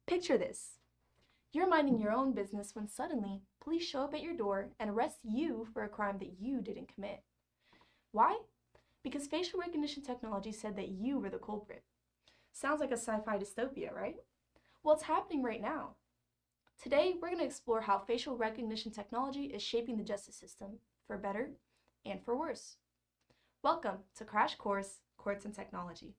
Picture this. You're minding your own business when suddenly police show up at your door and arrest you for a crime that you didn't commit. Why? Because facial recognition technology said that you were the culprit. Sounds like a sci-fi dystopia, right? Well, it's happening right now. Today, we're going to explore how facial recognition technology is shaping the justice system, for better and for worse. Welcome to Crash Course Courts and Technology.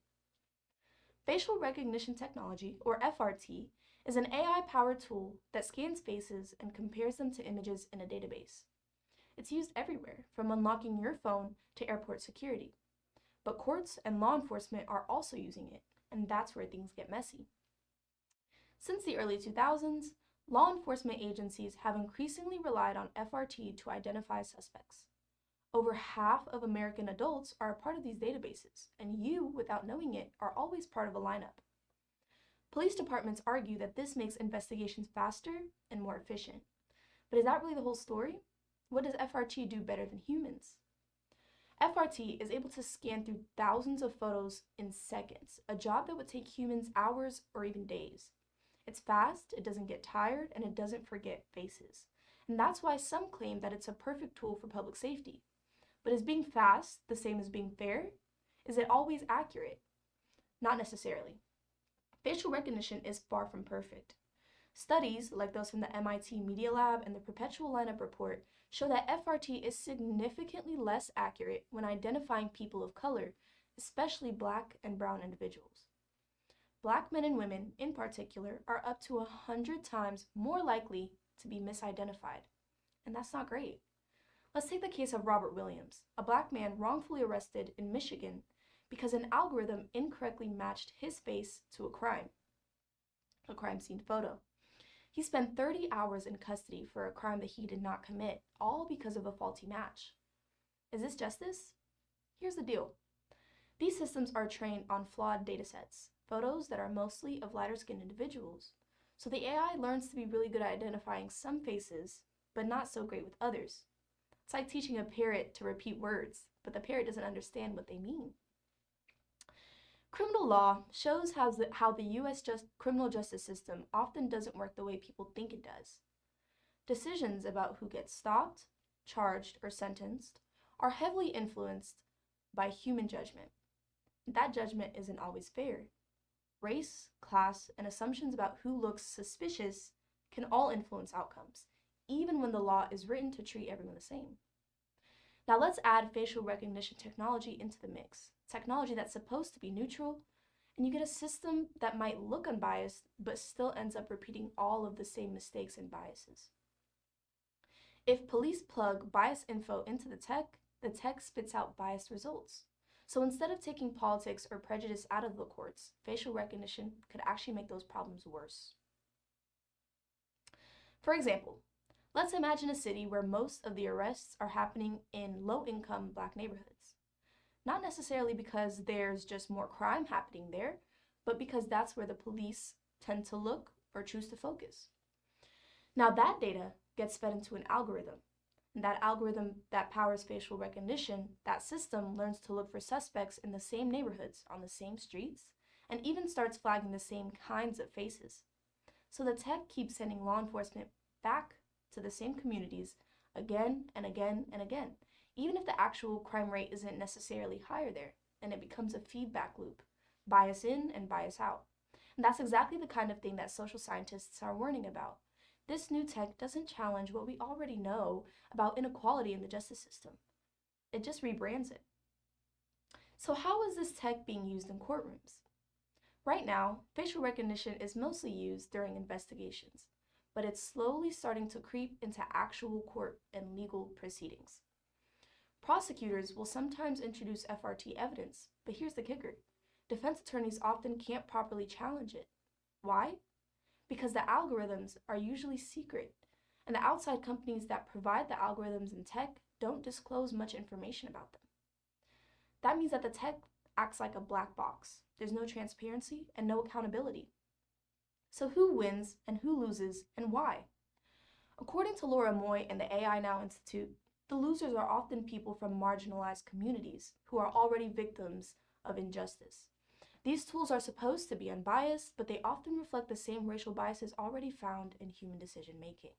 Facial recognition technology, or FRT, is an AI-powered tool that scans faces and compares them to images in a database. It's used everywhere, from unlocking your phone to airport security. But courts and law enforcement are also using it, and that's where things get messy. Since the early 2000s, law enforcement agencies have increasingly relied on FRT to identify suspects. Over half of American adults are a part of these databases, and you, without knowing it, are always part of a lineup. Police departments argue that this makes investigations faster and more efficient. But is that really the whole story? What does FRT do better than humans? FRT is able to scan through thousands of photos in seconds, a job that would take humans hours or even days. It's fast, it doesn't get tired, and it doesn't forget faces. And that's why some claim that it's a perfect tool for public safety. But is being fast the same as being fair? Is it always accurate? Not necessarily. Facial recognition is far from perfect. Studies, like those from the MIT Media Lab and the Perpetual Lineup Report, show that FRT is significantly less accurate when identifying people of color, especially Black and brown individuals. Black men and women, in particular, are up to 100 times more likely to be misidentified. And that's not great. Let's take the case of Robert Williams, a Black man wrongfully arrested in Michigan because an algorithm incorrectly matched his face to a crime scene photo. He spent 30 hours in custody for a crime that he did not commit, all because of a faulty match. Is this justice? Here's the deal. These systems are trained on flawed datasets, photos that are mostly of lighter-skinned individuals. So the AI learns to be really good at identifying some faces, but not so great with others. It's like teaching a parrot to repeat words, but the parrot doesn't understand what they mean. Criminal law shows how the U.S. criminal justice system often doesn't work the way people think it does. Decisions about who gets stopped, charged, or sentenced are heavily influenced by human judgment. That judgment isn't always fair. Race, class, and assumptions about who looks suspicious can all influence outcomes, even when the law is written to treat everyone the same. Now let's add facial recognition technology into the mix, technology that's supposed to be neutral, and you get a system that might look unbiased, but still ends up repeating all of the same mistakes and biases. If police plug bias info into the tech spits out biased results. So instead of taking politics or prejudice out of the courts, facial recognition could actually make those problems worse. For example, let's imagine a city where most of the arrests are happening in low-income Black neighborhoods. Not necessarily because there's just more crime happening there, but because that's where the police tend to look or choose to focus. Now that data gets fed into an algorithm. And that algorithm that powers facial recognition, that system learns to look for suspects in the same neighborhoods, on the same streets, and even starts flagging the same kinds of faces. So the tech keeps sending law enforcement back to the same communities again and again and again, even if the actual crime rate isn't necessarily higher there, and it becomes a feedback loop, bias in and bias out. And that's exactly the kind of thing that social scientists are warning about. This new tech doesn't challenge what we already know about inequality in the justice system. It just rebrands it. So how is this tech being used in courtrooms? Right now, facial recognition is mostly used during investigations, but it's slowly starting to creep into actual court and legal proceedings. Prosecutors will sometimes introduce FRT evidence, but here's the kicker. Defense attorneys often can't properly challenge it. Why? Because the algorithms are usually secret, and the outside companies that provide the algorithms and tech don't disclose much information about them. That means that the tech acts like a black box. There's no transparency and no accountability. So who wins and who loses and why? According to Laura Moy and the AI Now Institute, the losers are often people from marginalized communities who are already victims of injustice. These tools are supposed to be unbiased, but they often reflect the same racial biases already found in human decision making.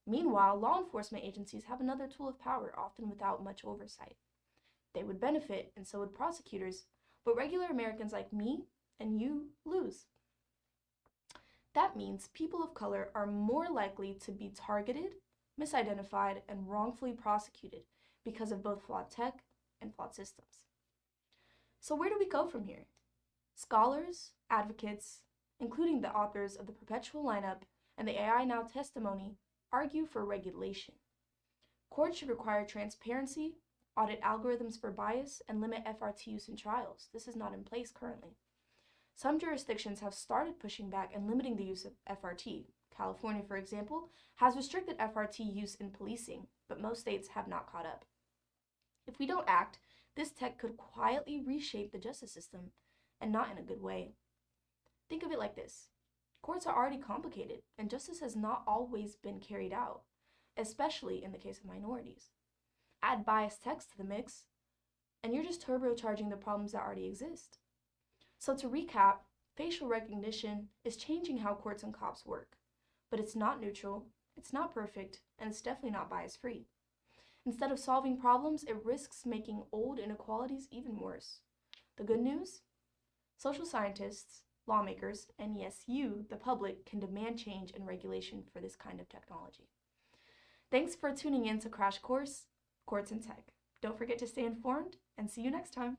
Meanwhile, law enforcement agencies have another tool of power, often without much oversight. They would benefit, and so would prosecutors, but regular Americans like me and you lose. That means people of color are more likely to be targeted, misidentified, and wrongfully prosecuted because of both flawed tech and flawed systems. So where do we go from here? Scholars, advocates, including the authors of the Perpetual Lineup and the AI Now testimony, argue for regulation. Courts should require transparency, audit algorithms for bias, and limit FRT use in trials. This is not in place currently. Some jurisdictions have started pushing back and limiting the use of FRT. California, for example, has restricted FRT use in policing, but most states have not caught up. If we don't act, this tech could quietly reshape the justice system, and not in a good way. Think of it like this. Courts are already complicated, and justice has not always been carried out, especially in the case of minorities. Add biased text to the mix, and you're just turbocharging the problems that already exist. So to recap, facial recognition is changing how courts and cops work, but it's not neutral, it's not perfect, and it's definitely not bias-free. Instead of solving problems, it risks making old inequalities even worse. The good news? Social scientists, lawmakers, and yes, you, the public, can demand change and regulation for this kind of technology. Thanks for tuning in to Crash Course, Courts and Tech. Don't forget to stay informed, and see you next time.